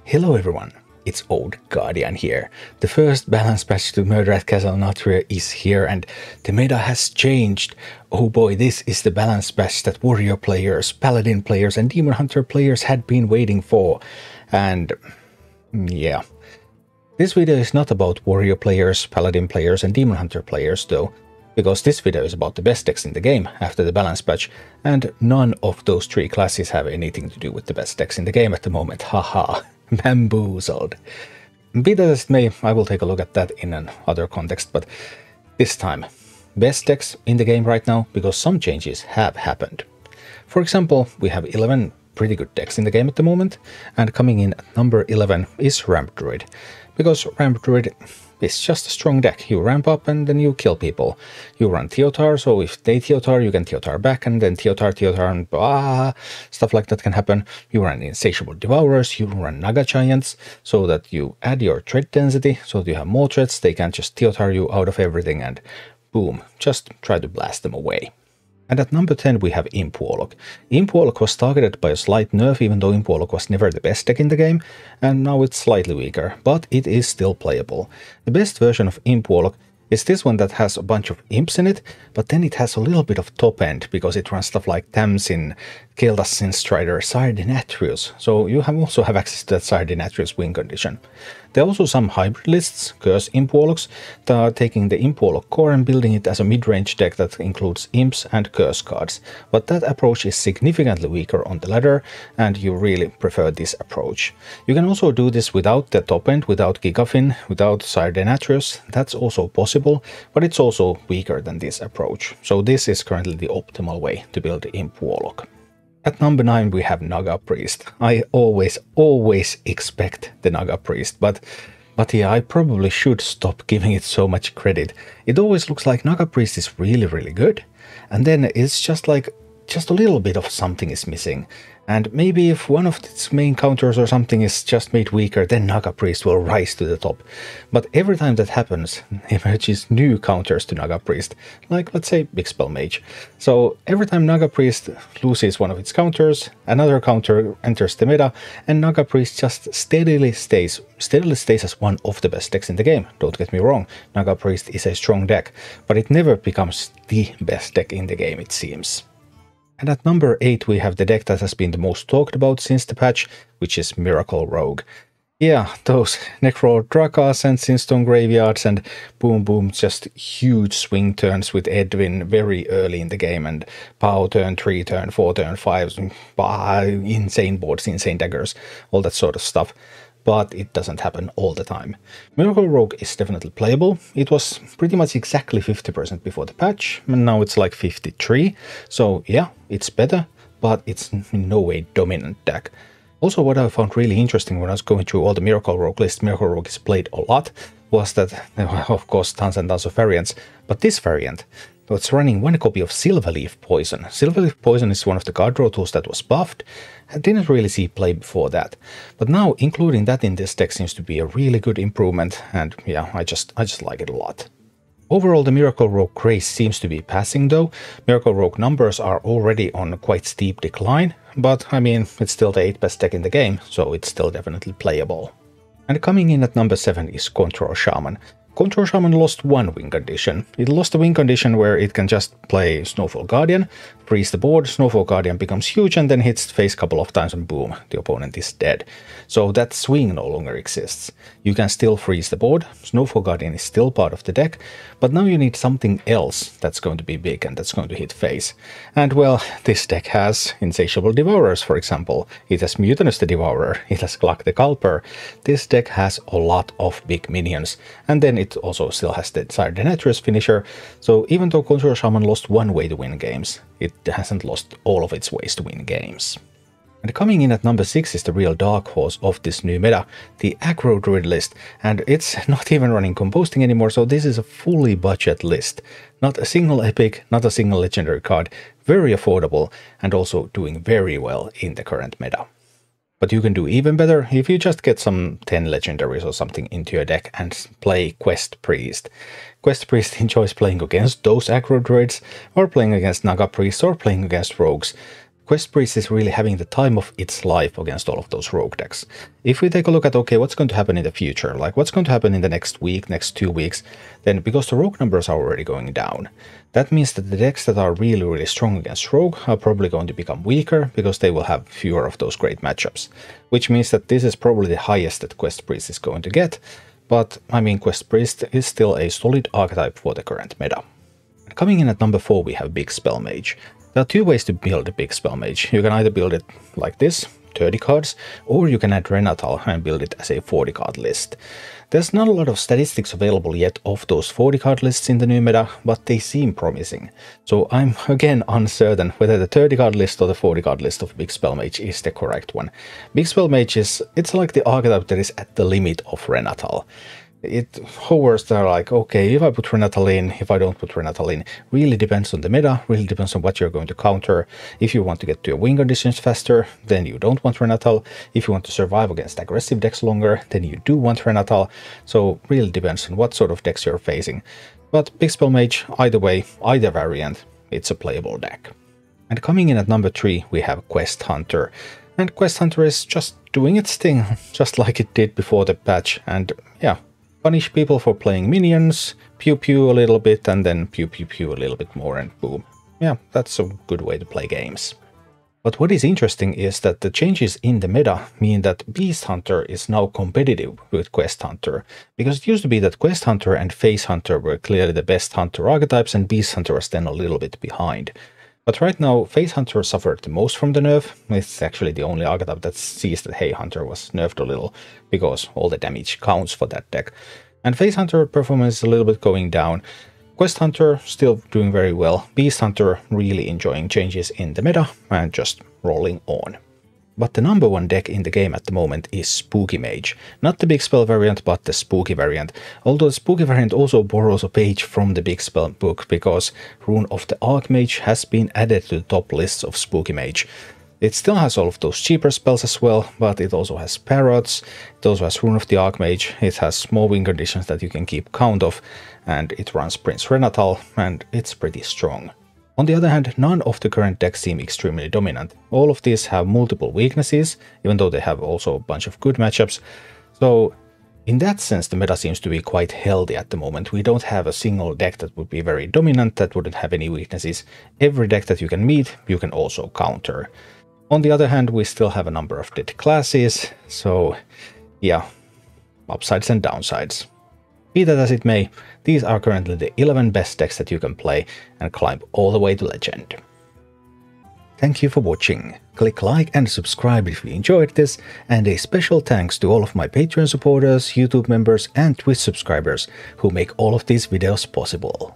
Hello everyone, it's Old Guardian here. The first balance patch to Murder at Castle Nathria is here and the meta has changed. Oh boy, this is the balance patch that warrior players, paladin players and demon hunter players had been waiting for. And yeah, this video is not about warrior players, paladin players and demon hunter players though, because this video is about the best decks in the game after the balance patch, and none of those three classes have anything to do with the best decks in the game at the moment, haha. Bamboozled. Be that as it may, I will take a look at that in another context, but this time, best decks in the game right now, because some changes have happened. For example, we have 11 pretty good decks in the game at the moment, and coming in at number 11 is Ramp Druid, because Ramp Druid is just a strong deck. You ramp up and then you kill people. You run Teotar, so if they Teotar, you can Teotar back, and then Teotar, and stuff like that can happen. You run Insatiable Devourers, you run Naga Giants, so that you add your threat density, so that you have more threats, they can just Teotar you out of everything, and boom, just try to blast them away. And at number 10 we have Imp Warlock. Imp Warlock was targeted by a slight nerf, even though Imp Warlock was never the best deck in the game, and now it's slightly weaker, but it is still playable. The best version of Imp Warlock is this one that has a bunch of imps in it, but then it has a little bit of top end, because it runs stuff like Tamsin, Kael'thas Sin Strider, Sire Denatrius, so you also have access to that Sire Denatrius win condition. There are also some hybrid lists, Curse Imp Warlocks, that are taking the Imp Warlock core and building it as a mid-range deck that includes imps and curse cards, but that approach is significantly weaker on the ladder, and you really prefer this approach. You can also do this without the top end, without Gigafin, without Sire Denatrius, that's also possible, but it's also weaker than this approach, so this is currently the optimal way to build the Imp Warlock. At number 9 we have Naga Priest. I always expect the Naga Priest, but yeah, I probably should stop giving it so much credit. It always looks like Naga Priest is really good, and then it's just like a little bit of something is missing. And maybe if one of its main counters or something is just made weaker, then Naga Priest will rise to the top. But every time that happens, emerges new counters to Naga Priest, like let's say Big Spell Mage. So every time Naga Priest loses one of its counters, another counter enters the meta, and Naga Priest just steadily stays as one of the best decks in the game. Don't get me wrong, Naga Priest is a strong deck, but it never becomes the best deck in the game, it seems. And at number 8 we have the deck that has been the most talked about since the patch, which is Miracle Rogue. Yeah, those Necro Drakas and Sinstone Graveyards and boom, just huge swing turns with Edwin very early in the game, and POW turn 3, turn 4, turn 5, insane boards, insane daggers, all that sort of stuff. But it doesn't happen all the time. Miracle Rogue is definitely playable. It was pretty much exactly 50% before the patch, and now it's like 53%. So yeah, it's better, but it's in no way dominant deck. Also, what I found really interesting when I was going through all the Miracle Rogue lists, Miracle Rogue is played a lot, was that there were of course tons and tons of variants, but this variant, it's running one copy of Silverleaf Poison. Silverleaf Poison is one of the card draw tools that was buffed. I didn't really see play before that, but now including that in this deck seems to be a really good improvement, and yeah, I just like it a lot. Overall, the Miracle Rogue craze seems to be passing though. Miracle Rogue numbers are already on quite steep decline, but I mean, it's still the 8th best deck in the game, so it's still definitely playable. And coming in at number 7 is Control Shaman. Control Shaman lost one win condition. It lost a win condition where it can just play Snowfall Guardian, freeze the board, Snowfall Guardian becomes huge and then hits the face a couple of times and boom, the opponent is dead. So that swing no longer exists. You can still freeze the board, Snowfall Guardian is still part of the deck, but now you need something else that's going to be big and that's going to hit face. And well, this deck has Insatiable Devourers, for example. It has Mutinous the Devourer, it has Gluck the Culper. This deck has a lot of big minions, and then it also still has the Sire Denatrius finisher, so even though Control Shaman lost one way to win games, it hasn't lost all of its ways to win games. And coming in at number 6 is the real dark horse of this new meta, the Aggro Druid list, and it's not even running composting anymore, so this is a fully budget list. Not a single epic, not a single legendary card, very affordable, and also doing very well in the current meta. But you can do even better if you just get some 10 legendaries or something into your deck and play Quest Priest. Quest Priest enjoys playing against those Aggro Druids, or playing against Naga Priests, or playing against Rogues. Quest Priest is really having the time of its life against all of those rogue decks. If we take a look at, okay, what's going to happen in the future, like what's going to happen in the next week, next 2 weeks, then because the rogue numbers are already going down, that means that the decks that are really strong against rogue are probably going to become weaker because they will have fewer of those great matchups, which means that this is probably the highest that Quest Priest is going to get, but I mean, Quest Priest is still a solid archetype for the current meta. And coming in at number 4, we have Big Spell Mage. There are 2 ways to build a Big Spell Mage. You can either build it like this, 30 cards, or you can add Renatal and build it as a 40 card list. There's not a lot of statistics available yet of those 40 card lists in the new meta, but they seem promising. So I'm again uncertain whether the 30 card list or the 40 card list of Big Spell Mage is the correct one. Big Spell Mage it's like the archetype that is at the limit of Renatal. It hovers there like, okay, if I put Renatal in, if I don't put Renatal in, really depends on the meta, really depends on what you're going to counter. If you want to get to your win conditions faster, then you don't want Renatal. If you want to survive against aggressive decks longer, then you do want Renatal. So really depends on what sort of decks you're facing. But Big Spell Mage, either way, either variant, it's a playable deck. And coming in at number 3, we have Quest Hunter. And Quest Hunter is just doing its thing, just like it did before the patch, and yeah. Punish people for playing minions, pew pew a little bit, and then pew pew pew a little bit more, and boom. Yeah, that's a good way to play games. But what is interesting is that the changes in the meta mean that Beast Hunter is now competitive with Quest Hunter, because it used to be that Quest Hunter and Face Hunter were clearly the best Hunter archetypes, and Beast Hunter was then a little bit behind. But right now, Face Hunter suffered the most from the nerf. It's actually the only archetype that sees that, hey, Hunter was nerfed a little, because all the damage counts for that deck. And Face Hunter performance is a little bit going down. Quest Hunter still doing very well. Beast Hunter really enjoying changes in the meta and just rolling on. But the number 1 deck in the game at the moment is Spooky Mage. Not the Big Spell variant, but the Spooky variant. Although the Spooky variant also borrows a page from the Big Spell book, because Rune of the Archmage has been added to the top lists of Spooky Mage. It still has all of those cheaper spells as well, but it also has Parrots, it also has Rune of the Archmage, it has small win conditions that you can keep count of, and it runs Prince Renatal, and it's pretty strong. On the other hand, none of the current decks seem extremely dominant. All of these have multiple weaknesses, even though they have also a bunch of good matchups. So in that sense, the meta seems to be quite healthy at the moment. We don't have a single deck that would be very dominant, that wouldn't have any weaknesses. Every deck that you can meet, you can also counter. On the other hand, we still have a number of dead classes, so yeah, upsides and downsides. Be that as it may, these are currently the 11 best decks that you can play and climb all the way to Legend. Thank you for watching. Click like and subscribe if you enjoyed this, and a special thanks to all of my Patreon supporters, YouTube members and Twitch subscribers who make all of these videos possible.